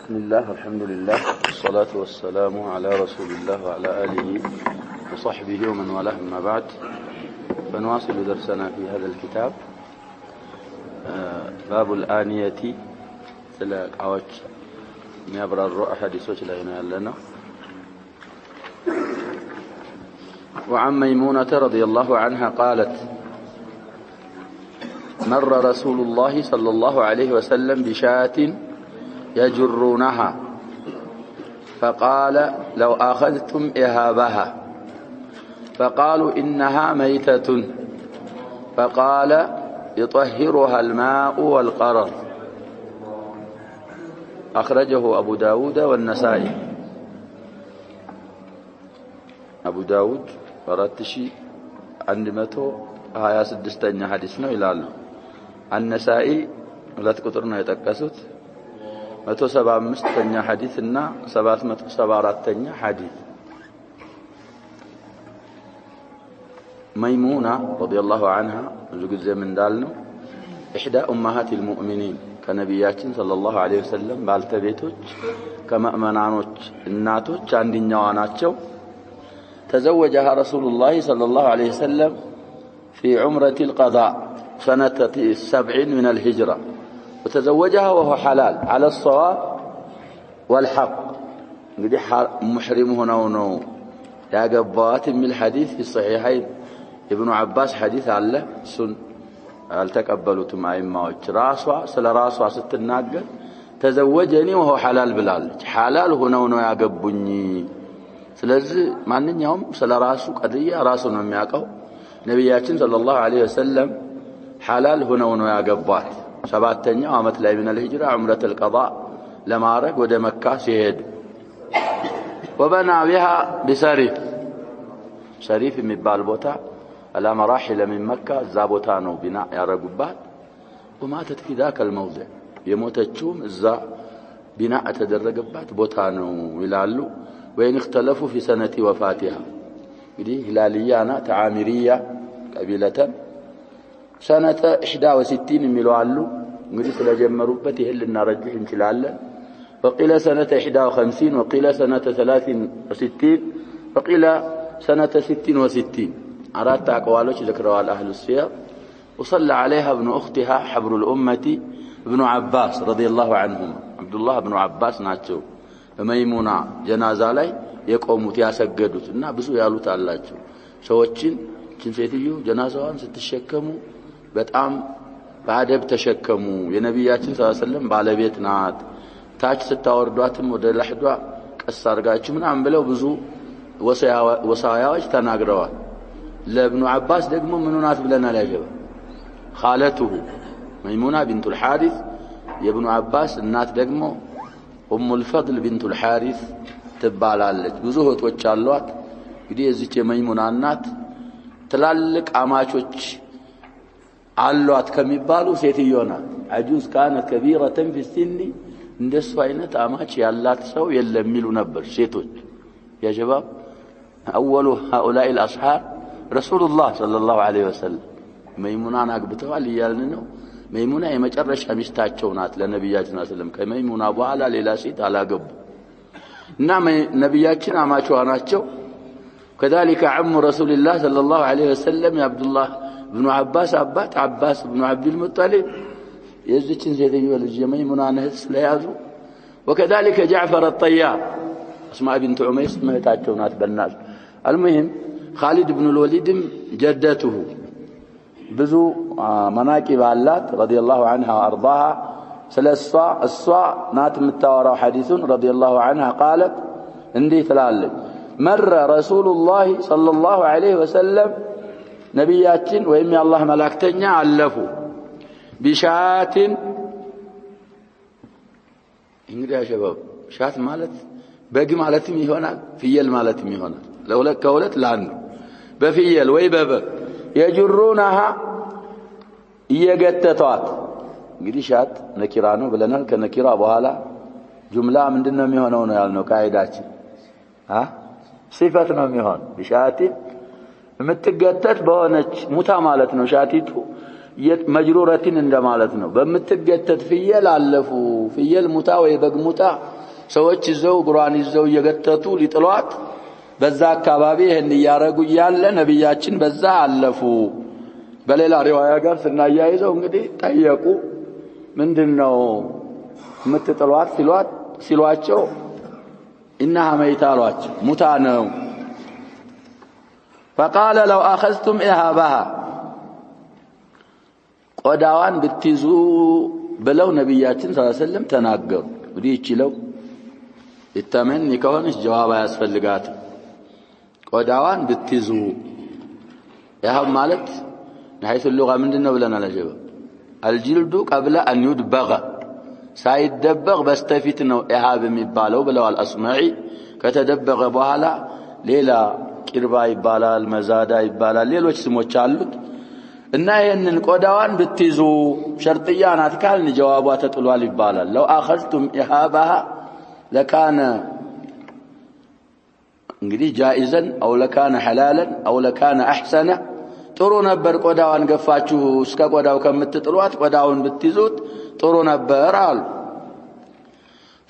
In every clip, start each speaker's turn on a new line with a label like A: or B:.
A: بسم الله والحمد لله والصلاة والسلام على رسول الله وعلى آله وصحبه ومن والاه أما بعد، فنواصل درسنا في هذا الكتاب باب الآنية سلاك عوج ميابر الرؤى حديثوش لنا لنا. وعن ميمونة رضي الله عنها قالت: مر رسول الله صلى الله عليه وسلم بشاة يجرونها فقال: لو أخذتم إهابها، فقالوا: إنها ميتة، فقال: يطهرها الماء والقرر. أخرجه أبو داود والنسائي. أبو داود فراتشي عندمته هيا سدستين حديثنا إلى النسائي لا تقدرنا يتكسد 175 حديثنا 774 حديث. ميمونة رضي الله عنها زوج من دالنا إحدى أمهات المؤمنين كنبياتنا صلى الله عليه وسلم بالتبيتوج كمأمنانوج الناتوج عند نواناتشو. تزوجها رسول الله صلى الله عليه وسلم في عمرة القضاء سنة 7 من الهجرة، وتزوجها وهو حلال على الصواب والحق. قد محرم هنا ونو يا قبات من الحديث في الصحيحين. ابن عباس حديث الله سن التقبلت معي موج راسوا سلا راسوا ستناقل تزوجني وهو حلال بلال حلال هنا ونو يا قبني. ስለዚህ ማንኛውም ስለራሱ ቀድያ ራሱ ነው የሚያውቀው። ነብያችን ሰለላሁ ዐለይሂ ወሰለም ሐላል ሆነው ነው ያገቧት። 7ኛው ዓመት ላይ من الهجرة عمرة القضاء ለማረግ ወደ መካ ሲሄድ وبنى بها بسريف سريف የሚባል ቦታ على مراحل من مكة እዛ ቦታ ነው ቢና ያረጉባት። وماتت في ذاك الموضع የሞተችውም እዛ ቢና ተደረገባት ቦታ ነው ይላሉ። وين اختلفوا في سنة وفاتها. دي هلالية تعامرية قبيلة سنة 61 ميلوالو እንግዲህ ስለጀመሩበት ይሄን ልናረጅህ እንችላለን። وقيل سنة 51 وقيل سنة 63 وقيل سنة 66 አራት አቅዋሎች ذكروا اهل السير. وصلى عليها ابن اختها حبر الامه ابن عباس رضي الله عنهما. عبد الله بن عباس ናቸው በመይሙና ጀናዛ ላይ የቆሙት ያሰገዱትና ብዙ ያሉት አላቸው። ሰዎችን ሴትዮ ጀናዛዋን ስትሸከሙ በጣም በአደብ ተሸከሙ። የነብያችን ሰለላሁ ዐለይሂ ወሰለም ባለቤት ናት። ታች ስታወርዷትም ወደ ለህዷ ቀስ አርጋችሁ ምናምን ብለው ብዙ ወሳያዎች ተናግረዋል። ለኢብኑ አባስ ደግሞ ምን ናት ብለናል ያገባ خالته ميمونة بنت الحارث የኢብኑ አባስ እናት ደግሞ ام الفضل بنت الحارث ትባላለች። ብዙ እህቶች አሏት። እንግዲህ እዚች የመይሙና እናት ትላልቅ አማቾች አሏት ከሚባሉ ሴትዮ ናት። አጁዝ كانت كبيرة في السن እንደሱ አይነት አማች ያላት ሰው የለም ይሉ ነበር ሴቶች። يا شباب اول هؤلاء الاصحاب رسول الله صلى الله عليه وسلم መይሙናን አግብተዋል ይያልን ነው። መይሙና የመጨረሻ ሚስታቸው ናት ለነብያችን ሰለላሁ ዐለይሂ ወሰለም። ከመይሙና በኋላ ሌላ ሴት አላገቡ እና ነብያችን አማቿ ናቸው። كذلك عم رسول الله صلى الله عليه وسلم يا عبد الله بن عباس አባት عباس بن عبد المطلب የዚችን ሴትዮ ልጅ የመይሙናን እህት ስለያዙ። وكذلك جعفر الطيار اسماء بنت عميس እህታቸው ናት በእናት። المهم خالد بن الوليد جدته ብዙ መናቂብ አላት رضي الله عنها وارضاها. ስለሷ እሷ ናት የምታወራው ሐዲሱን رضي الله عنها قالت እንዲህ ትላለች: مر رسول الله صلى الله عليه وسلم ነብያችን ወይም የአላህ መላእክተኛ አለፉ بشات. እንግዲህ شباب ሻት ማለት በግ ማለትም ይሆናል ፍየል ማለትም ይሆናል። ለሁለት ከሁለት ለአንዱ በፍየል ወይ በበግ يجرونها يغتتات. እንግዲህ ሻት ነኪራ ነው ብለናል። ከነኪራ በኋላ ጁምላ ምንድነው የሚሆነው ነው ያልነው ቃይዳችን ሲፈት ነው የሚሆን። بشات የምትገተት በሆነች ሙታ ማለት ነው ሻቲቱ መጅሩረቲን እንደማለት ነው። በምትገተት ፍየል አለፉ ፍየል ሙታ ወይ በግ ሙታ ሰዎች ይዘው እግሯን ይዘው እየገተቱ ሊጥሏት በዛ አካባቢ ይሄን ያረጉ ያለ ነብያችን በዛ አለፉ። በሌላ ሪዋያ ጋር ስናያይዘው እንግዲህ ጠየቁ ምንድነው የምትጥሏት ሲሏቸው إنها ميتة አሏቸው ሙታ ነው። فقال لو أخذتم إهابها ቆዳዋን ብትይዙ ብለው ነብያችን ሰለላሁ ዐለይሂ ወሰለም ተናገሩ። እንግዲህ ይችላል የተመን ከሆነች ጀዋብ ያስፈልጋት ቆዳዋን ብትይዙ ያው ማለት نحيث اللغة ምንድነው ብለናል አጀባ الجلد قبل أن يدبغ ሳይደበግ በስተፊት ነው ኢሃብ የሚባለው ብለዋል አስማዒ። ከተደበገ በኋላ ሌላ ቂርባ ይባላል መዛዳ ይባላል ሌሎች ስሞች አሉት። እና ይሄንን ቆዳዋን ብትይዙ ሸርጥያ ናት ካልን ጀዋቧ ተጥሏል ይባላል። لو أخذتم إهابها لكان እንግዲህ جائزا أو لكان حلالا أو لكان أحسن ጥሩ ነበር ቆዳዋን ገፋችሁ እስከ ቆዳው ከምትጥሏት ቆዳውን ብትይዙት ጥሩ ነበር አሉ።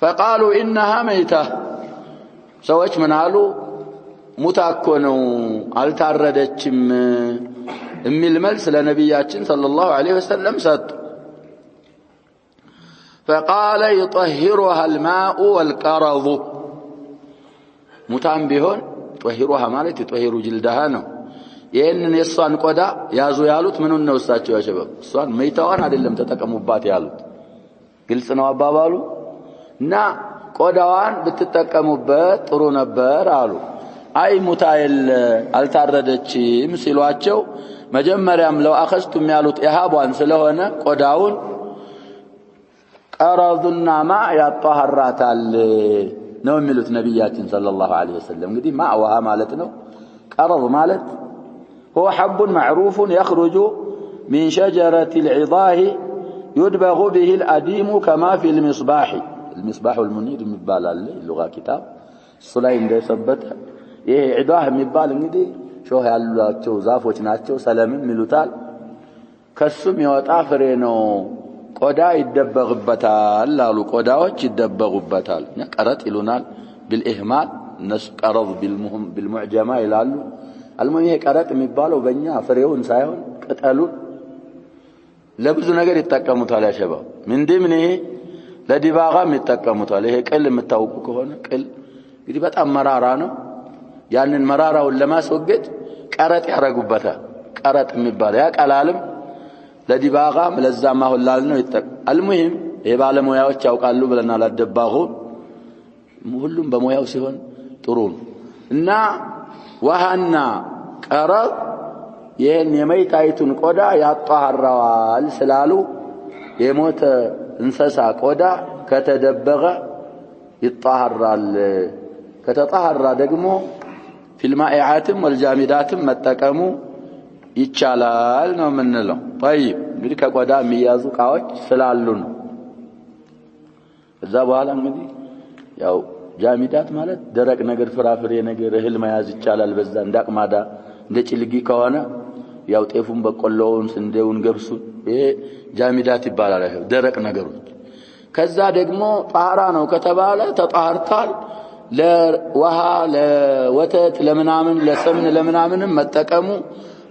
A: فقالوا إنها ميتة ሰዎች ምን አሉ ሙታ እኮ ነው አልታረደችም የሚል መልስ ለነብያችን ሰለላሁ ዐለይሂ ወሰለም ሰጡ። فقال يطهرها الماء والقرض ሙታም ቢሆን طهرها ማለት يطهر جلدها ነው። ይሄንን የሷን ቆዳ ያዙ ያሉት ምኑን ነው እሳቸው ያሸበብ እሷን መይታዋን አይደለም ተጠቀሙባት ያሉት ግልጽ ነው አባባሉ። እና ቆዳዋን ብትጠቀሙበት ጥሩ ነበር አሉ። አይ ሙታይል አልታረደችም ሲሏቸው መጀመሪያም ለው አخذتم ያሉት ኢሃቧን ስለሆነ ቆዳውን ቀረዱና ማ ያጣሃራታል ነው የሚሉት ነብያችን ሰለላሁ ዐለይሂ ወሰለም። እንግዲህ ማዕዋሃ ማለት ነው። ቀረድ ማለት هو حب معروف يخرج من شجرة العضاه يدبغ به الأديم كما في المصباح المنير የሚባል አለ اللغة كتاب ሱላይ እንደሰበተ ይሄ ዒዳህ የሚባል እንግዲህ ሾህ ያሏቸው ዛፎች ናቸው ሰለምም ይሉታል። ከሱም ይወጣ ፍሬ ነው። ቆዳ ይደበግበታል አሉ። ቆዳዎች ይደበጉበታል። ቀረጥ ይሉናል بالإهمال الناس قرض بالمعجمة ይላሉ። المهم ይሄ ቀረጥ የሚባለው በእኛ ፍሬውን ሳይሆን ቅጠሉን ለብዙ ነገር ይጠቀሙታል። ያሸባው ምንድም ነው ለዲባጋም ይጠቀሙታል። ይሄ ቅል የምታውቁ ከሆነ ቅል እንግዲህ በጣም መራራ ነው። ያንን መራራውን ለማስወገድ ቀረጥ ያረጉበታል። ቀረጥ የሚባለው ያ ቀላልም ለዲባጋም ለዛማ ሁላል ነው ይጠቀም። المهم ይሄ ባለሙያዎች ያውቃሉ ብለናል። አደባሁ ሁሉም በሙያው ሲሆን ጥሩ ነው። እና ወሃና ቀረጥ ይሄን የመይታይቱን ቆዳ ያጣሃራዋል ስላሉ የሞተ እንሰሳ ቆዳ ከተደበገ ይጣሃራል። ከተጣሃራ ደግሞ ፊልማኢዓትም ወልጃሚዳትም መጠቀሙ ይቻላል ነው የምንለው። طيب እንግዲህ ከቆዳ የሚያዙ ቃዎች ስላሉ ነው። እዛ በኋላ እንግዲህ ያው ጃሚዳት ማለት ደረቅ ነገር ፍራፍሬ ነገር እህል መያዝ ይቻላል። በዛ እንዳቅማዳ እንደ ጭልጊ ከሆነ ያው ጤፉን በቆሎውን ስንዴውን ገብሱን ይሄ ጃሚዳት ይባላል ደረቅ ነገሮች። ከዛ ደግሞ ጣራ ነው ከተባለ ተጣርታል ለውሃ ለወተት ለምናምን ለሰምን ለምናምንም መጠቀሙ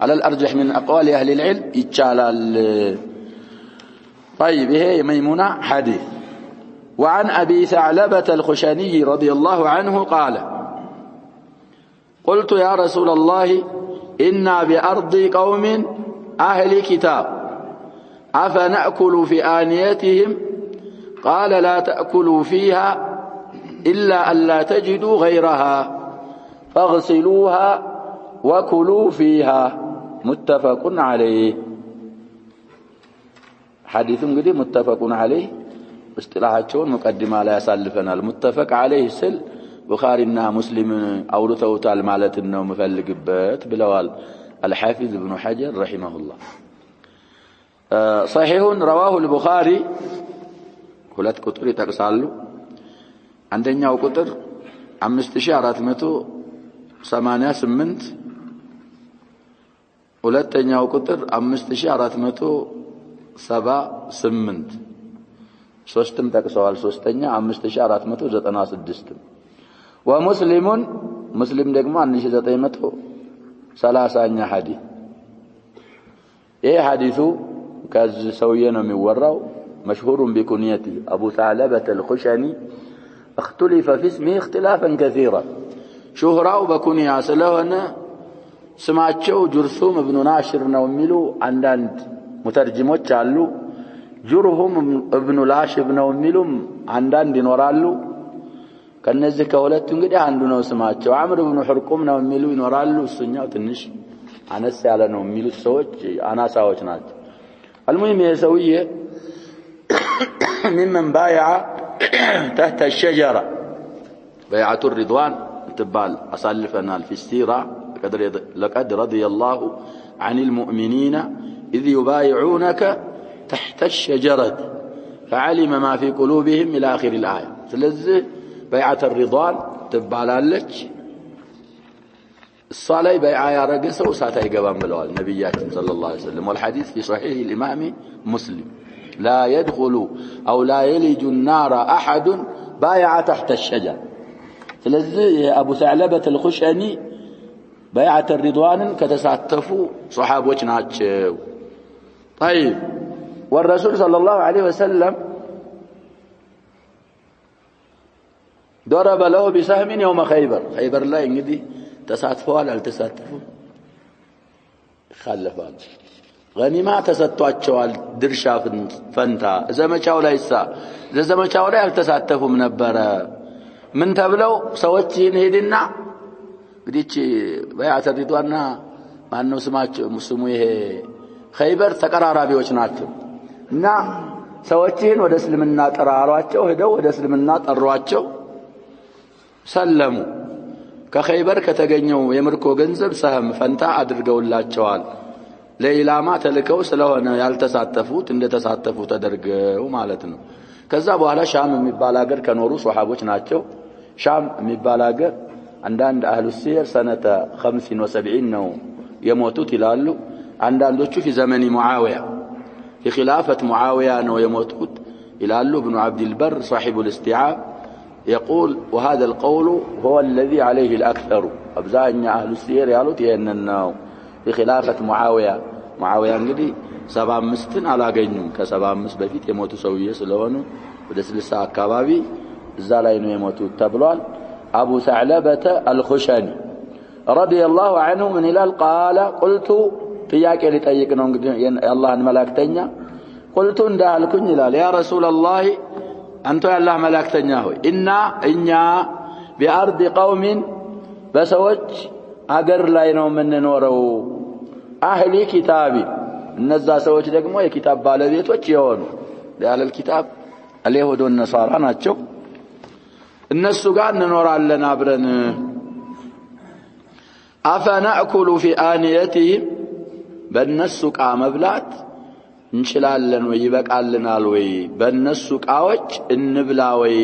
A: على الأرجح من أقوال أهل العلم يتشالال. طيب هي ميمونة حديث. وعن أبي ثعلبة الخشني رضي الله عنه قال قلت يا رسول الله إنا بأرض قوم أهل كتاب أفنأكل في آنيتهم قال لا تأكلوا فيها إلا أن لا تجدوا غيرها فاغسلوها وكلوا فيها متفق عليه. حديث قدي متفق عليه اصطلاحاتهم مقدمة لا يسالفنا. المتفق عليه سل بخارينا مسلم أورثوتال مالت انه مفلقبت بلوال الحافظ ابن حجر رحمه الله. صحيح رواه البخاري ሁለት ቁጥር ይጠቅሳሉ። አንደኛው ቁጥር 5488 ሁለተኛው ቁጥር 5478 ሶስትም ጠቅሰዋል ሶስተኛ 5496 ወሙስሊሙን ሙስሊም ደግሞ 1930ኛ ሐዲስ ይሄ ሐዲሱ ከዚህ ሰውዬ ነው የሚወራው مشهور بكنيته أبو ثعلبة الخشني اختلف في اسمه اختلافا كثيرا شهراو بكنيا سلونا سمعتشو جرثوم ابن ناشر ነው የሚሉ አንዳንድ ሙተርጅሞች አሉ ጁርሁም ابن ላሽብ ነው የሚሉም አንዳንድ ይኖራሉ ከነዚህ ከሁለቱ እንግዲህ አንዱ ነው ስማቸው አምር ኢብኑ ሕርቁም ነው የሚሉ ይኖራሉ እሱኛው ትንሽ አነስ ያለ ነው የሚሉት ሰዎች አናሳዎች ናቸው المهم يسويه ممن بايع تحت الشجرة بيعة الرضوان تبال أصلفنا في السيرة لقد رضي الله عن المؤمنين إذ يبايعونك تحت الشجرة فعلم ما في قلوبهم إلى آخر الآية سلزه بيعة الرضوان تبال لك الصلاة بيعة يا رقصة وساتها يقبان بالوال نبيات صلى الله عليه وسلم والحديث في صحيح الإمام مسلم لا يدخل أو لا يلج النار أحد بايع تحت الشجر ስለዚህ አቡ ሰዕለበተ الخشني በይዓተ الرضوان ከተሳተፉ ሱሐቦች ናቸው طيب والرسول صلى الله عليه وسلم ضرب له بسهم يوم خيبر ላይ እንግዲህ ተሳትፈዋል አልተሳተፉም خلفዋል ገኒማ ተሰጥቷቸዋል ድርሻ ፈንታ ዘመቻው ላይሳ ዘመቻው ላይ አልተሳተፉም ነበር ምን ተብለው ሰዎች ይሄድና እንግዲህ በይዓተ ሪድዋንና ማነው ስማቸው ሙስሊሙ ይሄ ኸይበር ተቀራራቢዎች ናቸው እና ሰዎችን ወደ እስልምና ጠራሯቸው ሄደው ወደ እስልምና ጠሯቸው ሰለሙ ከኸይበር ከተገኘው የምርኮ ገንዘብ ሰህም ፈንታ አድርገውላቸዋል ለኢላማ ተልከው ስለሆነ ያልተሳተፉት እንደተሳተፉ ተደርገው ማለት ነው ከዛ በኋላ ሻም የሚባል ሀገር ከኖሩ ሱሐቦች ናቸው ሻም የሚባል ሀገር አንዳንድ አህሉ ሲር ሰነተ 75 ነው የሞቱት ይላሉ አንዳንዶቹ في زمن معاوية في خلافة معاوية ነው የሞቱት ይላሉ ابن عبد البر صاحب الاستيعاب يقول وهذا القول هو الذي عليه الأكثر أبزاء أهل السير يالوت يهنناو في خلافة معاوية እንግዲህ 75 አላገኙም ከ75 በፊት የሞቱ ሰውዬ ስለሆኑ ወደ 60 አካባቢ እዛ ላይ ነው የሞቱት ተብሏል አቡ ሰዕለበተ الخشني رضي الله عنه من الى قال قلت ጥያቄ ሊጠይቅ ነው እንግዲህ የአላህን መላእክተኛ قلت እንዳልኩኝ ይላል ያ رسول الله አንተ የአላህ መላእክተኛ ሆይ እና እኛ بأرض قوم በሰዎች አገር ላይ ነው የምንኖረው አህሊ ኪታቢ እነዛ ሰዎች ደግሞ የኪታብ ባለቤቶች የሆኑ ያለል ኪታብ اليهود والنصارى ናቸው እነሱ ጋር እንኖራለን አብረን አፈናእኩሉ في آنيتهم በእነሱ ቃ መብላት እንችላለን ወይ ይበቃልናል ወይ በእነሱ ቃዎች እንብላ ወይ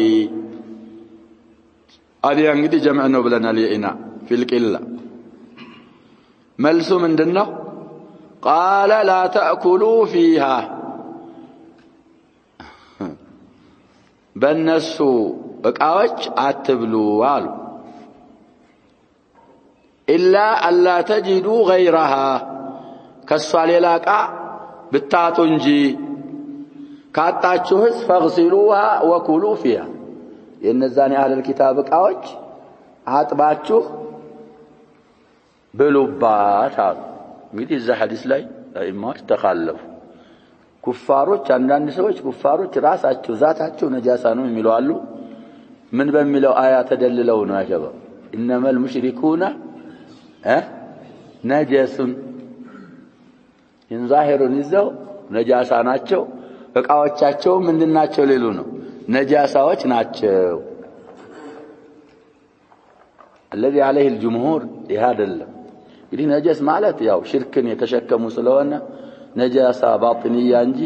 A: አዲያ እንግዲህ ጀምዕ ነው ብለናል የኢና في القلة መልሱ ምንድነው قال لا تأكلوا فيها በእነሱ እቃዎች አትብሉ አሉ إلا ألا تجدوا غيرها ከሷ ሌላ እቃ ብታጡ እንጂ ካጣችሁስ فاغسلوها وكلوا فيها የነዛን ያህል ኪታብ እቃዎች አጥባችሁ ብሉባት አሉ እንግዲህ እዛ ሐዲስ ላይ ኢማሞች ተኻለፉ ኩፋሮች አንዳንድ ሰዎች ኩፋሮች ራሳቸው ዛታቸው ነጃሳ ነው የሚሉ አሉ ምን በሚለው አያ ተደልለው ነው ያሸባ انما المشركون ነጃሱን ان ظاهرون ይዘው ነጃሳ ናቸው እቃዎቻቸው ምንድናቸው ሌሉ ነው ነጃሳዎች ናቸው الذي عليه الجمهور هذا እንግዲህ ነጃስ ማለት ያው ሽርክን የተሸከሙ ስለሆነ ነጃሳ ባጥንያ እንጂ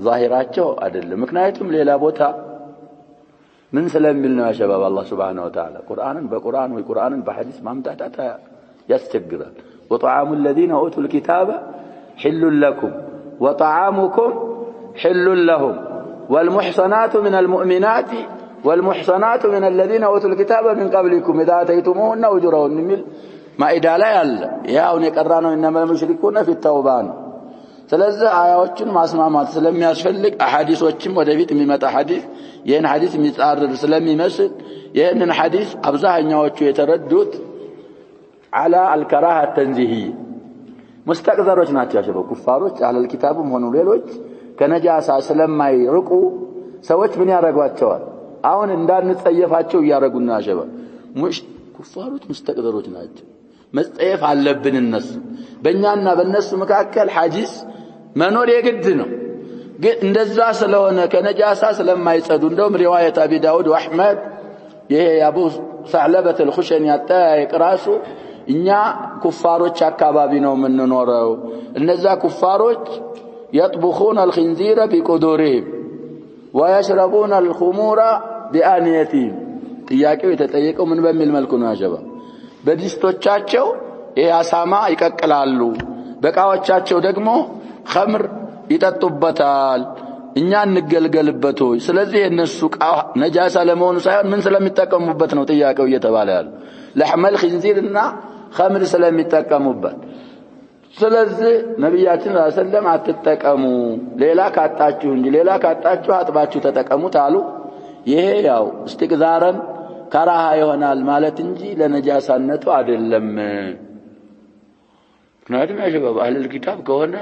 A: ዛሂራቸው አይደለም ምክንያቱም ሌላ ቦታ ምን ስለሚል ነው ያሸባብ አላህ Subhanahu Wa Ta'ala ቁርአንን በቁርአን ወይ ቁርአንን በሐዲስ ማምጣጣታ ያስቸግራል وطعام الذين اوتوا الكتاب حل لكم وطعامكم حل لهم والمحصنات من المؤمنات والمحصنات من الذين أوتوا الكتاب من قبلكم إذا آتيتموهن أجورهن من ما إدالة يلا يا أوني قرانو إنما المشركون في التوبان ስለዚህ አያዎችን ማስማማት ስለሚያስፈልግ አሐዲሶችም ወደፊት የሚመጣ ሐዲስ ይሄን ሐዲስ የሚጻረር ስለሚመስል ይሄንን ሐዲስ አብዛኛዎቹ የተረዱት على الكراهه التنزيهيه مستقذሮች ናቸው ያሸበው ኩፋሮች አለ الكتابም ሆኑ ሌሎች ከነጃሳ ስለማይርቁ ሰዎች ምን ያረጋቸዋል አሁን እንዳንጸየፋቸው ያረጉና ያሸበ ኩፋሮች مستقذሮች ናቸው መጸየፍ አለብን እነሱ በእኛና በእነሱ መካከል ሐዲስ መኖር የግድ ነው ግን እንደዛ ስለሆነ ከነጃሳ ስለማይጸዱ እንደውም ሪዋየት አቢ ዳውድ ወአህመድ ይሄ አቡ ሰዕለበት الخشني አጣይቅ ራሱ እኛ ኩፋሮች አካባቢ ነው የምንኖረው እነዛ ኩፋሮች يطبخون الخنزير بقدورهم ويشربون الخمور بآنيتهم ጥያቄው የተጠየቀው ምን በሚል መልኩ ነው ያጀባ በዲስቶቻቸው ያሳማ ይቀቅላሉ በቃዎቻቸው ደግሞ ኸምር ይጠጡበታል እኛ እንገልገልበት ሆይ ስለዚህ እነሱ ቃው ነጃሳ ለመሆኑ ሳይሆን ምን ስለሚጠቀሙበት ነው ጥያቄው እየተባለ ያለው ለሐመል ኺንዚርና ኸምር ስለሚጠቀሙበት ስለዚህ ነብያችን ሰለላሁ አትጠቀሙ ሌላ ካጣችሁ እንጂ ሌላ ካጣችሁ አጥባችሁ ተጠቀሙት አሉ ይሄ ያው استقذارን ከራሃ ይሆናል ማለት እንጂ ለነጃሳነቱ አይደለም ምክንያቱም ያሸባብ አህል الكتاب ከሆነ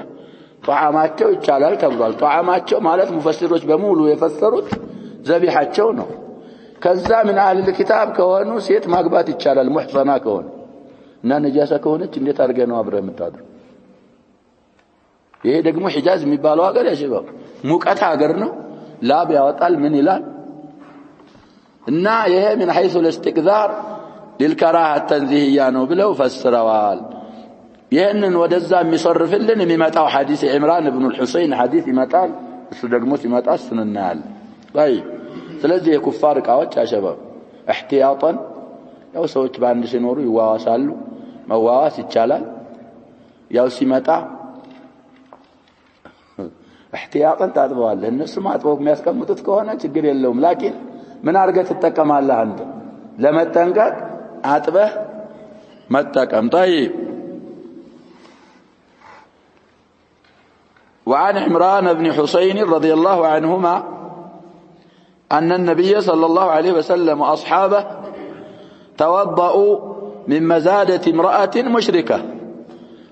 A: ጧዓማቸው ይቻላል ተብሏል ጧዓማቸው ማለት ሙፈሲሮች በሙሉ የፈሰሩት ዘቢሐቸው ነው ከዛ ምን አህል الكتاب ከሆኑ ሴት ማግባት ይቻላል ሙህሰና ከሆነ እና ነጃሳ ከሆነች እንዴት አድርገ ነው አብረ የምታድር ይሄ ደግሞ ሒጃዝ የሚባለው ሀገር ያሸባብ ሙቀት ሀገር ነው ላብ ያወጣል ምን ይላል እና ይሄ من حيث الاستقذار للكراهه التنزيهيه ነው ብለው ፈስረዋል ይሄንን ወደዛ የሚሰርፍልን የሚመጣው ሐዲስ ኢምራን ኢብኑ الحسين ሐዲስ ይመጣል እሱ ደግሞ ሲመጣ ስንናል ባይ ስለዚህ የኩፋር ቃዎች ያሸባብ احتياطا ያው ሰዎች ባንድ ሲኖሩ ይዋዋሳሉ መዋዋስ ይቻላል ያው ሲመጣ احتياطا ታጥበዋል እነሱ ማጥበው የሚያስቀምጡት ከሆነ ችግር የለውም ላኪን من أرجع تتكلم الله أنت لما تنقل عتبه ما تتكلم طيب وعن عمران بن حسين رضي الله عنهما أن النبي صلى الله عليه وسلم وأصحابه توضأوا من مزادة امرأة مشركة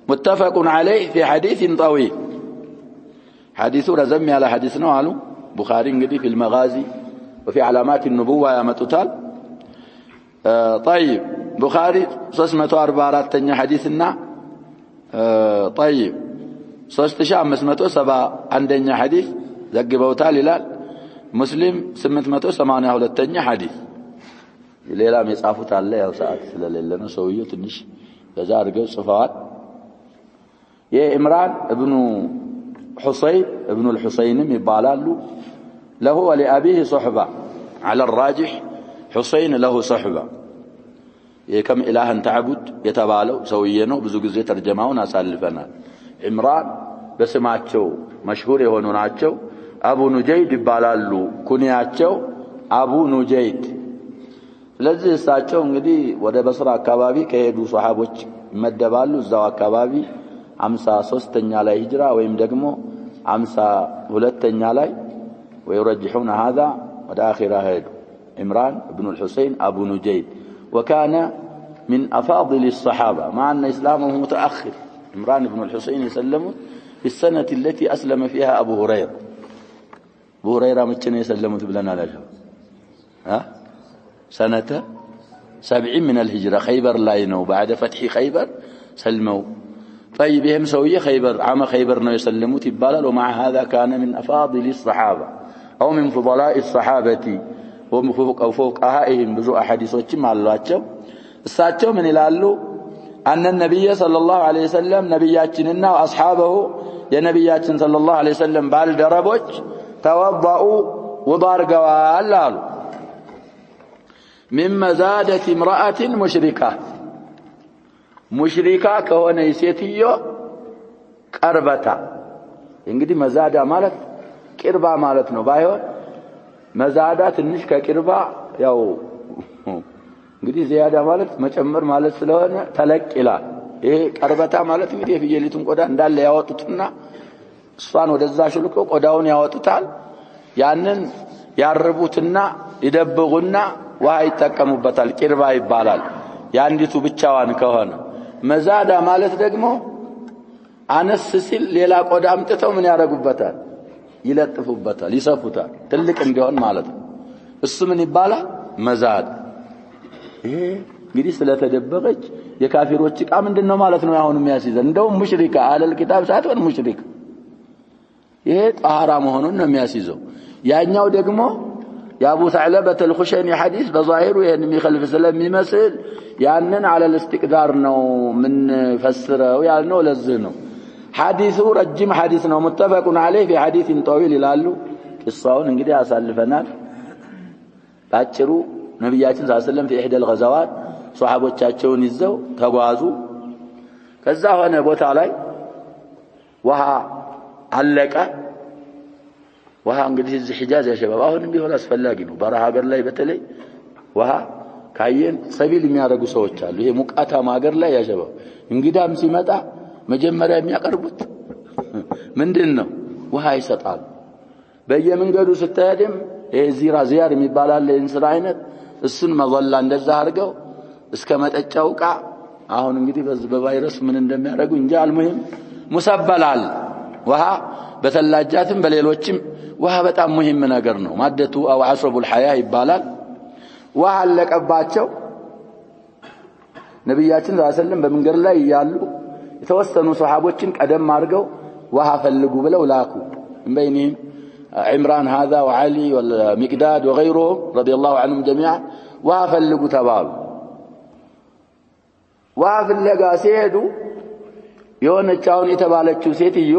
A: متفق عليه في حديث طويل حديث رزمي على حديثنا على بخاري في المغازي وفي علامات النبوة يا متوتال طيب بخاري 344 حديثنا طيب 3507 عندنا حديث ዘግበውታል ይላል ሙስሊም 882 حديث ሌላም የጻፉት አለ ያው ሰዓት ስለሌለ ነው ሰውየው ትንሽ በዛ አድርገው ጽፈዋል የኢምራን ኢብኑ حسين ابن الحسين ይባላሉ له ولأبيه صحبة على الراجح حسين له صحبة كم إلها تعبد يتبالو سوينه ብዙ ጊዜ ተርጀማውን አሳልፈናል ኢምራን በስማቸው መሽሁር የሆኑ ናቸው አቡ ኑጀይድ ይባላሉ ኩኒያቸው አቡ ኑጀይድ ስለዚህ እሳቸው እንግዲህ ወደ በስራ አካባቢ ከሄዱ ሷሃቦች ይመደባሉ እዛው አካባቢ 53ኛ ላይ ሂጅራ ወይም ደግሞ 52ኛ ላይ ويرجحون هذا وداخل هذا عمران بن الحسين أبو نجيد وكان من أفاضل الصحابة مع أن إسلامه متأخر عمران بن الحسين يسلم في السنة التي أسلم فيها أبو هريرة أبو هريرة متشن يسلم تبلنا لجهة سنة 70 من الهجرة خيبر لاينو بعد فتح خيبر سلموا طيب هم سوية خيبر عام خيبر نو يسلموا تبالا ومع هذا كان من أفاضل الصحابة أو من فضلاء الصحابة وفوق أهائهم بزوء حديثوچم አሏቸው እሳቸው ምን ይላሉ أن النبي صلى الله عليه وسلم نبياتنا وأصحابه يا نبياتنا صلى الله عليه وسلم بالدربوች توضؤوا وضارقوا قالوا من مزادة امرأة مشركة ከሆነ ሴትዮ ቀርበታ እንግዲህ መዛዳ ማለት ቂርባ ማለት ነው። ባይሆን መዛዳ ትንሽ ከቂርባ ያው እንግዲህ ዚያዳ ማለት መጨመር ማለት ስለሆነ ተለቅ ይላል። ይሄ ቀርበታ ማለት እንግዲህ የፍየሊቱን ቆዳ እንዳለ ያወጡትና እሷን ወደዛ ሽልቆ ቆዳውን ያወጡታል። ያንን ያርቡትና ይደብጉና ውሃ ይጠቀሙበታል። ቂርባ ይባላል ያንዲቱ ብቻዋን ከሆነ። መዛዳ ማለት ደግሞ አነስ ሲል ሌላ ቆዳ አምጥተው ምን ያደርጉበታል? ይለጥፉበታል፣ ይሰፉታል ትልቅ እንዲሆን ማለት ነው። እሱ ምን ይባላል? መዛዳ። ይሄ እንግዲህ ስለተደበቀች የካፊሮች ዕቃ ምንድነው ማለት ነው? አሁን የሚያስይዘን እንደውም ሙሽሪካ አለል ኪታብ ሳትሆን ሙሽሪክ ይሄ ጣሃራ መሆኑን ነው የሚያስይዘው። ያኛው ደግሞ የአቡ ሰዕለበተ አልኹሸኒ ሐዲስ በዛሂሩ ይሄን የሚخልፍ ስለሚመስል ያንን አለል እስቲቅዳር ነው ምን ፈስረው ያልነው ለዚህ ነው። ሐዲሱ ረጅም ሐዲስ ነው متفقون عليه في حديث طويل ይላሉ። ቂሳውን እንግዲህ አሳልፈናል። ባጭሩ ነብያችን ሰለላሁ ዐለይሂ ወሰለም في احدى الغزوات ሷሃቦቻቸውን ይዘው ተጓዙ። ከዛ ሆነ ቦታ ላይ ውሃ አለቀ። ውሃ እንግዲህ እዚህ ሒጃዝ ያሸባብ አሁንም ቢሆን አስፈላጊ ነው። በረሃ ሀገር ላይ በተለይ ውሃ ካየን ሰቢል የሚያደርጉ ሰዎች አሉ። ይሄ ሙቃታማ ሀገር ላይ ያሸባብ እንግዳም ሲመጣ መጀመሪያ የሚያቀርቡት ምንድነው? ውሃ ይሰጣሉ። በየመንገዱ ስትሄድም ይሄ ዚያር የሚባል አለ የእንስራ አይነት እሱን መዘላ እንደዛ አድርገው እስከ መጠጫው ዕቃ አሁን እንግዲህ በቫይረስ ምን እንደሚያደርጉ እንጂ አልሙሂም ሙሰበላል ውሃ በተላጃትም በሌሎችም ውሃ በጣም ሙሂም ነገር ነው። ማደቱ አው አስረቡል ሐያ ይባላል። ውሃ አለቀባቸው። ነብያችን ሰለላሁ ዐለይሂ ወሰለም በመንገድ ላይ ያሉ የተወሰኑ ሱሐቦችን ቀደም አድርገው ውሃ ፈልጉ ብለው ላኩ። በእነዚህም عمران هذا وعلي والمقداد وغيرهم رضي الله عنهم جميعا ውሃ ፈልጉ ተባሉ። ውሃ ፍለጋ ሲሄዱ የሆነች አሁን የተባለችው ሴትዮ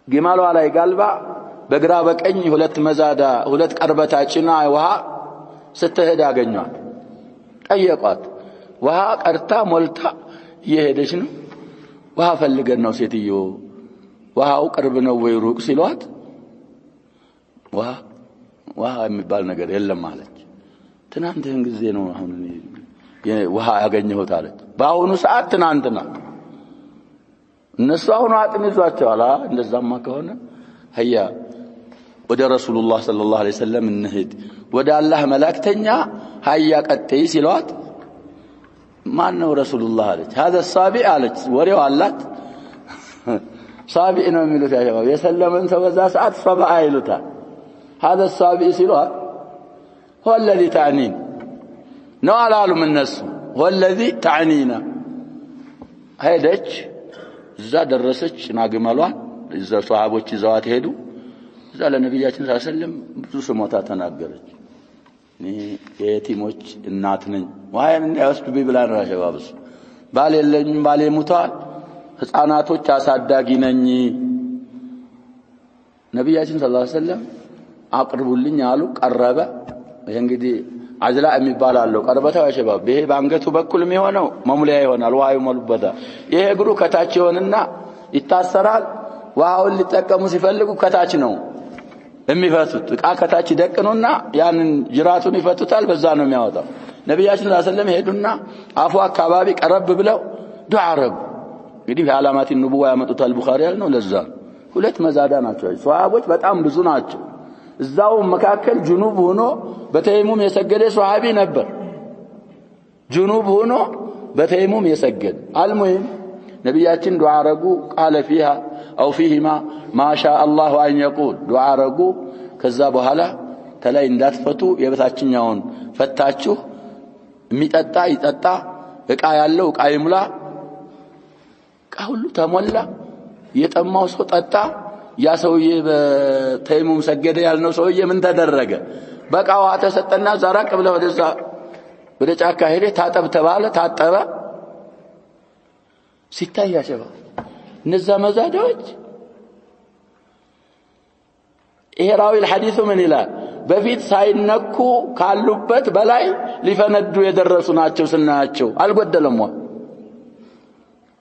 A: ግማሏ ላይ ጋልባ በግራ በቀኝ ሁለት መዛዳ ሁለት ቀርበታ ጭና ውሃ ስትሄድ አገኟት። ጠየቋት። ውሃ ቀርታ ሞልታ እየሄደች ነው። ውሃ ፈልገን ነው ሴትዮ፣ ውሃው ቅርብ ነው ወይ ሩቅ ሲሏት ውሃ የሚባል ነገር የለም አለች። ትናንትህን ጊዜ ነው አሁን ውሃ ያገኘሁት አለች። በአሁኑ ሰዓት ትናንትና እነሱ አሁን አጥምዟቸዋል። እንደዛማ ከሆነ هيا ወደ ረሱላህ ሰለላሁ ዐለይሂ ወሰለም እንሂድ፣ ወደ አላህ መላእክተኛ هيا ቀጥይ ሲሏት ማን ነው ረሱላህ አለች። هذا الصابئ አለች። ወሬው አላት صابئ ነው የሚሉት ያሸባብ የሰለመን ሰው በዛ ሰዓት ሰባአ ይሉታል። هذا الصابئ ሲሏት هو الذي تعنين ነው አላሉም እነሱ هو الذي تعنينا ሄደች እዛ ደረሰች። ናግመሏን እዛ ሷሃቦች ይዘዋት ሄዱ። እዛ ለነብያችን ሰለላሁ ዐለይሂ ወሰለም ብዙ ስሞታ ተናገረች። እኔ የቲሞች እናት ነኝ፣ ዋያን እንዳይወስዱብኝ ብላ ነው ያሸባብስ። ባል የለኝም፣ ባሌ ሙቷል፣ ህፃናቶች አሳዳጊ ነኝ። ነብያችን ሰለላሁ ዐለይሂ ወሰለም አቅርቡልኝ አሉ። ቀረበ። ይሄ እንግዲህ አዝላ የሚባል አለው ቀርበታው ያሸባብ። ይሄ ባንገቱ በኩል የሚሆነው መሙሊያ ይሆናል፣ ውሃው ይሞሉበታል። ይሄ እግሩ ከታች ይሆንና ይታሰራል። ውሃውን ሊጠቀሙ ሲፈልጉ ከታች ነው የሚፈቱት። ዕቃ ከታች ይደቅኑና ያንን ጅራቱን ይፈቱታል። በዛ ነው የሚያወጣው። ነብያችን ሰለላሁ ዐለይሂ ወሰለም ሄዱና አፉ አካባቢ ቀረብ ብለው ዱዓ አረጉ። እንግዲህ በዓላማት ንቡዋ ያመጡታል ቡኻሪ ያልነው ለዛ ሁለት መዛዳ ናቸው። ሷሃቦች በጣም ብዙ ናቸው። እዛው መካከል ጁኑብ ሆኖ በተይሙም የሰገደ ሷሃቢ ነበር። ጁኑብ ሆኖ በተይሙም የሰገደ አልሙሂም ነብያችን ዱዓ አረጉ። ቃለ ፊሃ አው ፊሂማ ማሻ አላሁ አን የቁል ዱዓ አረጉ። ከዛ በኋላ ተላይ እንዳትፈቱ የበታችኛውን ፈታችሁ የሚጠጣ ይጠጣ፣ ዕቃ ያለው ዕቃ ይሙላ። ዕቃ ሁሉ ተሞላ። የጠማው ሰው ጠጣ። ያ ሰውዬ በተይሙም ሰገደ ያልነው ሰውዬ ምን ተደረገ? በቃ ውሃ ተሰጠና ዘራቅ ብለ ወደዛ ወደ ጫካ ሄደ። ታጠብ ተባለ፣ ታጠበ። ሲታይ ያሸባ እነዛ መዛዳዎች ኢህራዊ الحديث ምን ይላል? በፊት ሳይነኩ ካሉበት በላይ ሊፈነዱ የደረሱ ናቸው ስናያቸው። አልጎደለም።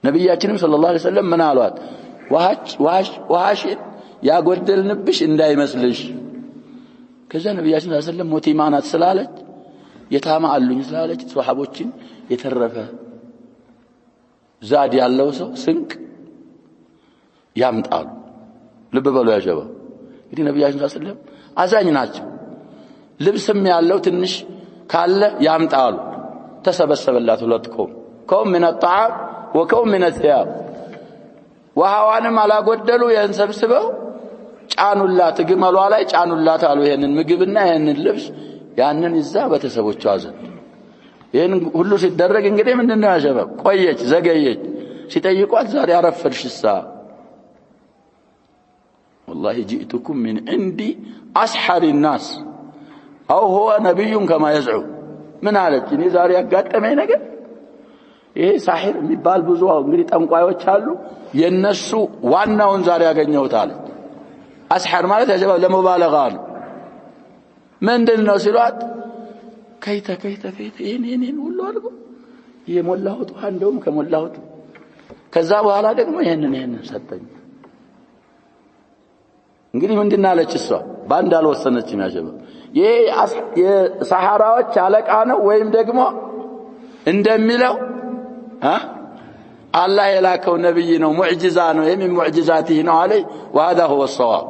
A: ነብያችንም ሰለላሁ ዐለይሂ ወሰለም ምን አሏት? ዋሽ ያጎደልንብሽ እንዳይመስልሽ ከዛ ነብያችን ሰለላሁ ዐለይሂ ወሰለም ሞቲማናት ስላለች የታማ አሉኝ ስላለች ሱሐቦችን የተረፈ ዛድ ያለው ሰው ስንቅ ያምጣሉ ልብ በሉ ያጀባ እንግዲህ ነብያችን ሰለላሁ ዐለይሂ ወሰለም አዛኝ ናቸው ልብስም ያለው ትንሽ ካለ ያምጣሉ ተሰበሰበላት ሁለትኩም ኮም من الطعام وكم من الثياب ወሃዋንም አላጎደሉ የንሰብስበው ጫኑላት ግመሏ ላይ ጫኑላት አሉ ይሄንን ምግብና ይሄንን ልብስ ያንን ይዛ በተሰቦቿ ዘንድ ይሄን ሁሉ ሲደረግ እንግዲህ ምንድነው ያጀባ ቆየች ዘገየች ሲጠይቋት ዛሬ አረፈድሽሳ والله جئتكم من عندي أسحر الناس أو هو نبي كما يزعم من علت እኔ ዛሬ ያጋጠመኝ ነገር ይሄ ሳሂር የሚባል ብዙ እንግዲህ ጠንቋዮች አሉ የነሱ ዋናውን ዛሬ ያገኘሁት አለ አስሐር ማለት ያጀባ ለሙባለጋ ነው ምንድነው ሲሏት ከይተ ይሄን ሁሉ አልኩ የሞላሁት አንደውም ከሞላሁት ከዛ በኋላ ደግሞ ይሄንን ሰጠኝ እንግዲህ ምንድናለች እሷ ባንድ አልወሰነችም ያጀባ ይሄ የሰሃራዎች አለቃ ነው ወይም ደግሞ እንደሚለው አላህ የላከው ነብይ ነው ሙዕጂዛ ነው የምን ሙዕጂዛቲህ ነው አለይ وهذا هو الصواب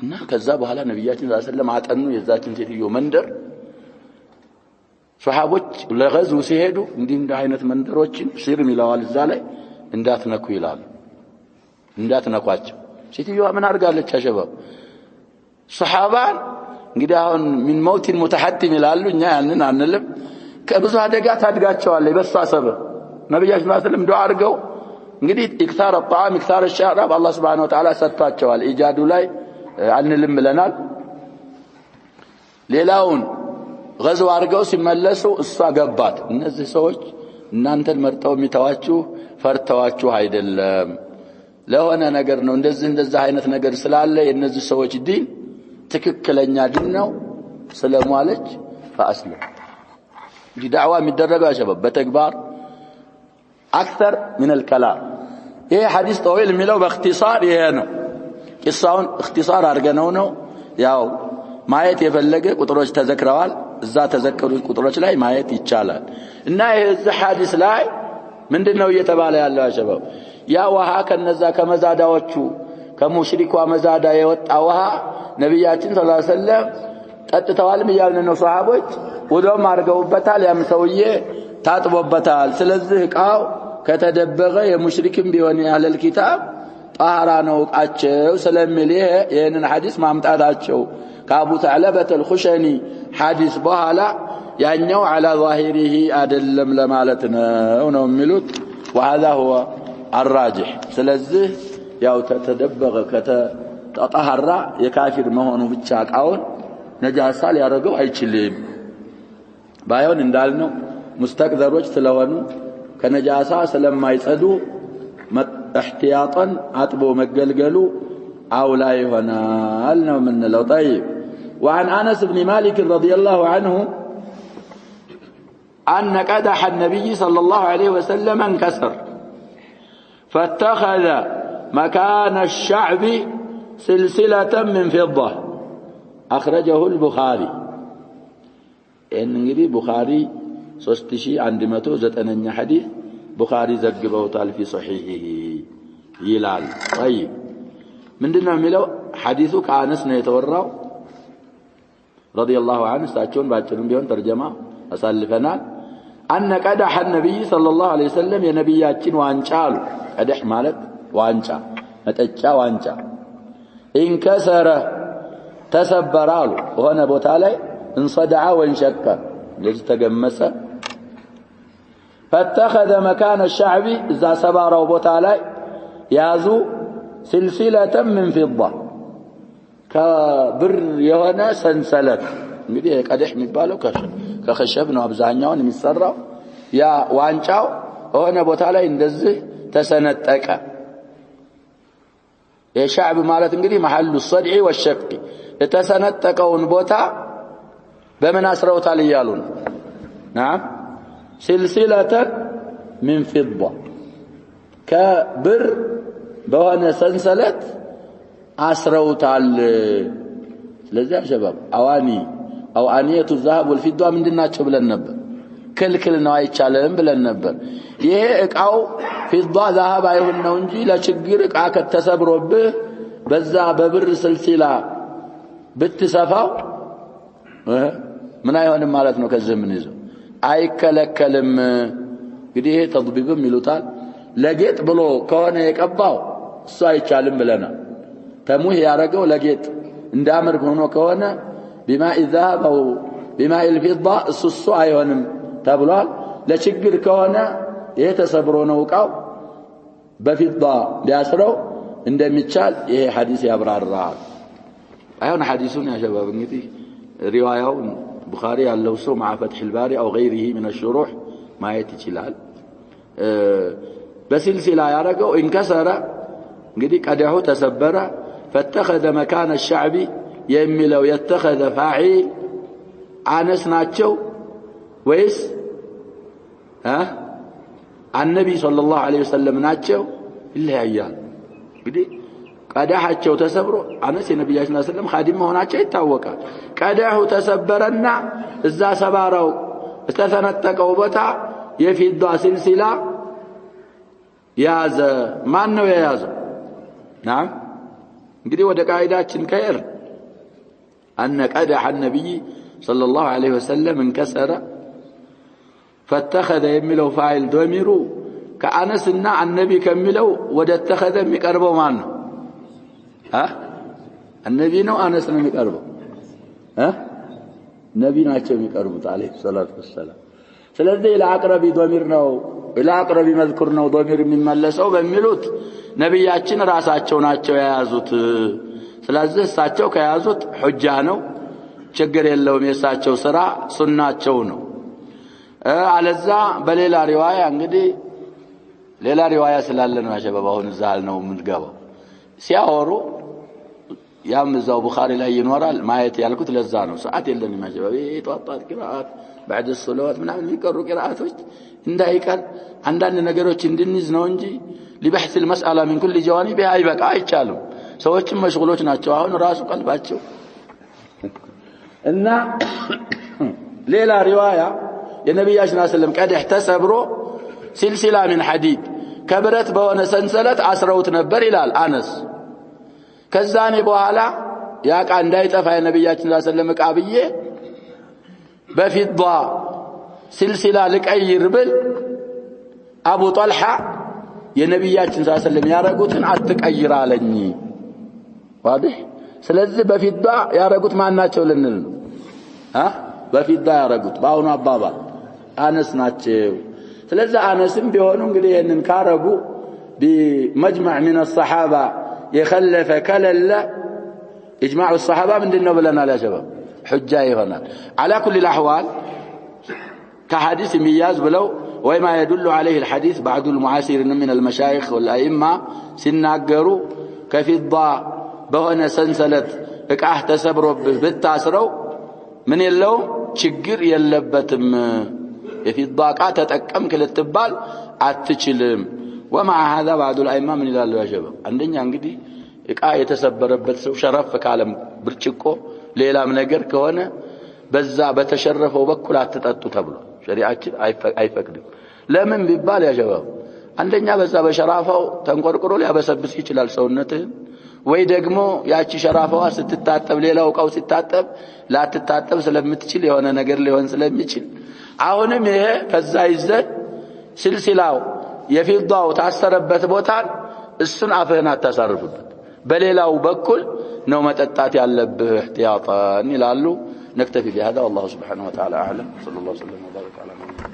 A: እና ከዛ በኋላ ነብያችን ሰለላሁ ዐለይሂ ወሰለም አጠኑ የዛችን ሴትዮ መንደር ሱሐቦች ለገዙ ሲሄዱ እንደ አይነት መንደሮችን ሲርም ይላዋል እዛ ላይ እንዳትነኩ ይላሉ እንዳትነኳቸው ሴትዮዋ ምን አርጋለች አሸባብ ሱሐባን እንግዲህ አሁን من موت متحتم ይላሉ እኛ ያንን አንልም ከብዙ አደጋ ታድጋቸዋለች በሷ ሰበብ ነብያችን ሰለላሁ ዐለይሂ ወሰለም ዱዓ አድርገው እንግዲህ ኢክታር الطعام ኢክታር الشراب አላህ Subhanahu Wa Ta'ala ሰጥቷቸዋል ኢጃዱ ላይ አንልም ብለናል ሌላውን ገዝው አድርገው ሲመለሱ እሷ ገባት እነዚህ ሰዎች እናንተን መርጠው የሚተዋችሁ ፈርተዋችሁ አይደለም ለሆነ ነገር ነው እንደዚህ አይነት ነገር ስላለ የነዚህ ሰዎች ዲን ትክክለኛ ዲን ነው ስለማለች فاسلم دي دعوه የሚደረገው ያሸበብ በተግባር اكثر من الكلام ይሄ ሐዲስ طويل የሚለው باختصار ይሄ ነው ቂሳውን اختصار አድርገነው ነው ያው ማየት የፈለገ ቁጥሮች ተዘክረዋል እዛ ተዘከሩት ቁጥሮች ላይ ማየት ይቻላል እና ይሄ ሐዲስ ላይ ምንድነው እየተባለ ያለው ያሸበብ ያ ውሃ ከነዛ ከመዛዳዎቹ ከሙሽሪኳ መዛዳ የወጣ ውሃ ነብያችን ሰለላሁ ዐለይሂ ወሰለም ጠጥተዋል ይያልን ነው ሱሐቦች ወዶም አርገውበታል ያም ሰውዬ ታጥቦበታል ስለዚህ ቃው ከተደበቀ የሙሽሪክም ቢሆን ያለል ኪታብ ጣራ ነው ቃቸው ስለሚል ይሄንን ሐዲስ ማምጣታቸው ከአቡ ተዕለበት الخشني ሐዲስ በኋላ ያኛው على ظاهره አይደለም ለማለት ነው የሚሉት وهذا هو الراجح ስለዚህ ያው ተደበቀ ከተጣሃራ የካፊር መሆኑ ብቻ ቃውን ነጃሳ ሊያረገው አይችልም ባይሆን እንዳልነው ሙስተቅዘሮች ስለሆኑ ከነጃሳ ስለማይጸዱ احتياطا አጥቦ መገልገሉ አውላ ይሆናል ነው ምንለው طيب وعن انس بن مالك رضي الله عنه ان قدح النبي صلى الله عليه وسلم انكسر فاتخذ مكان الشعب سلسلة من فضة أخرجه البخاري إن እንግዲህ بخاري 3109 حديث بخاري ዘግበውታል في صحيحه ይላል طيب ምንድነው የሚለው ሐዲሱ ከአነስ ነው የተወራው رضي الله عنه እሳቸውን ባጭሩም ቢሆን ተርጀማ አሳልፈናል أن قدح النبي صلى الله عليه وسلم የነብያችን ዋንጫ አሉ قدح ማለት ዋንጫ መጠጫ ዋንጫ انكسر ተሰበራሉ ሆነ ቦታ ላይ انصدع وانشق ለዚህ ተገመሰ فاتخذ مكان الشعب اذا ሰባራው ቦታ ላይ ያዙ سلسلة من فضة كبر የሆነ ሰንሰለት እንግዲህ ቀደህ የሚባለው ከخشب ነው አብዛኛውን የሚሰራው ያ ዋንጫው ሆነ ቦታ ላይ እንደዚህ ተሰነጠቀ የሻዕብ ማለት እንግዲህ محل الصدع والشق የተሰነጠቀውን ቦታ በምን አስረውታል ይያሉ نعم سلسلة من فضة كبر በሆነ ሰንሰለት አስረውታል ስለዚህ ሸባብ አዋኒ አው አንየቱ الذهب والفضة ምንድናቸው ብለን ነበር ክልክል ነው አይቻልም ብለን ነበር ይሄ እቃው ፊضة ذهب አይሆን ነው እንጂ ለችግር እቃ ከተሰብሮብህ በዛ በብር ስልሲላ ብትሰፋው ምን አይሆንም ማለት ነው ከዚህ ምን ይዘው አይከለከልም እንግዲህ ይሄ ተጥቢብም ይሉታል ለጌጥ ብሎ ከሆነ የቀባው እሱ አይቻልም ብለናል ተሙህ ያረገው ለጌጥ እንዳምር ሆኖ ከሆነ بماء الذهب او بماء الفضة እሱ አይሆንም ተብሏል ለችግር ከሆነ የተሰብሮ ነው እቃው በፊضة ቢያስረው እንደሚቻል ይሄ ሐዲስ ያብራራል አይሆን ሐዲሱን ያ ሸባብ እንግዲህ ሪዋያው ቡኻሪ ያለው ሰው مع فتح الباري او غيره من الشروح ማየት ይችላል በስልሲላ ያረገው እንከሰረ እንግዲህ ቀዳሁ ተሰበረ فاتخذ مكان الشعب የሚለው يتخذ فاعل አነስ ናቸው ወይስ النبي صلى الله عليه وسلم ናቸው ይለያያል እንግዲህ ቀዳሃቸው ተሰብሮ አነስ የነብያችን ሰለላሁ ዐለይሂ ወሰለም ኻዲም መሆናቸው ይታወቃል ቀዳሁ ተሰበረና እዛ ሰባራው ተተነጠቀው ቦታ የፊዳ ስልሲላ ያዘ ማን ነው የያዘው نعم እንግዲህ ወደ ቃይዳችን ከይር أن قدح النبي صلى الله عليه وسلم انكسر فاتخذ يملو فاعل ضميرو كأنسنا النبي كملو وداتخذ مقربو مانو النبي نو أنسنا مقربو نبي ناچو مقربو عليه الصلاة والسلام ስለዚህ ለአቅረቢ ضمير ነው ለአቅረቢ መዝኩር ነው ضمير የሚመለሰው በሚሉት ነብያችን ራሳቸው ናቸው የያዙት ስለዚህ እሳቸው ከያዙት ሁጃ ነው ችግር የለውም የእሳቸው ስራ ሱናቸው ነው አለዛ በሌላ ሪዋያ እንግዲህ ሌላ ሪዋያ ስላለ ነው ያሸባባውን ዛል ነው ምንገባው ሲያወሩ ያም እዛው ቡኻሪ ላይ ይኖራል ማየት ያልኩት ለዛ ነው ሰዓት የለንም ያሸባባ ይጧጧት ቅራአት بعد الصلوات ምናምን የሚቀሩ ቅራአቶች እንዳይቀር አንዳንድ ነገሮች እንድንይዝ ነው እንጂ لبحث المسألة من كل جوانبها አይበቃ አይቻልም ሰዎችም መሽغሎች ናቸው አሁን ራሱ ቀልባቸው እና ሌላ ሪዋያ የነብያችን ሰለላሁ ዐለይሂ ወሰለም ቀደህ ተሰብሮ سلسلة من حديد ከብረት በሆነ ሰንሰለት አስረውት ነበር ይላል አነስ ከዛኔ በኋላ ያቃ እንዳይጠፋ የነብያችን ሰለላሁ ዐለይሂ ወሰለም ቃብዬ በፊضة سلسلة لቀይር ብል አቡ ጦልሃ የነብያችን ሰለላሁ ዐለይሂ ወሰለም ያረጉትን አትቀይር አለኝ واضح ስለዚህ በፊضة ያረጉት ማናቸው ልንል ነው በፊضة ያረጉት ባውኑ አባባ አነስ ናቸው ስለዚህ አነስም ቢሆኑ እንግዲህ ይሄንን ካረጉ بمجمع من الصحابة يخلف كلل اجماع الصحابة ምንድነው ብለናል يا شباب حجة ይሆናል على كل الاحوال كحديث مياز بلو وما يدل عليه الحديث بعد المعاصرين من المشايخ والائمه ሲናገሩ كفضة በሆነ ሰንሰለት እቃህ ተሰብሮብህ ብታስረው ምን የለው ችግር የለበትም የፊضة እቃ ተጠቀምክ ልትባል አትችልም ومع هذا بعض الائمه من ይላሉ يا شباب አንደኛ እንግዲህ እቃ የተሰበረበት ሰው ሸረፍ ካለም ብርጭቆ ሌላም ነገር ከሆነ በዛ በተሸረፈው በኩል አትጠጡ ተብሎ ሸሪዓችን አይፈቅድም ለምን ቢባል يا شباب አንደኛ በዛ በሸራፋው ተንቆርቆሮ ሊያበሰብስ ይችላል ሰውነትህን ወይ ደግሞ ያቺ ሸራፋዋ ስትታጠብ ሌላው እቃው ሲታጠብ ላትታጠብ ስለምትችል የሆነ ነገር ሊሆን ስለሚችል አሁንም ይሄ ከዛ ይዘት ስልሲላው የፊضاው ታሰረበት ቦታ እሱን አፍህን አታሳርፍበት በሌላው በኩል ነው መጠጣት ያለብህ احتياطا ይላሉ نكتفي بهذا والله سبحانه وتعالى اعلم صلى الله وسلم وبارك على محمد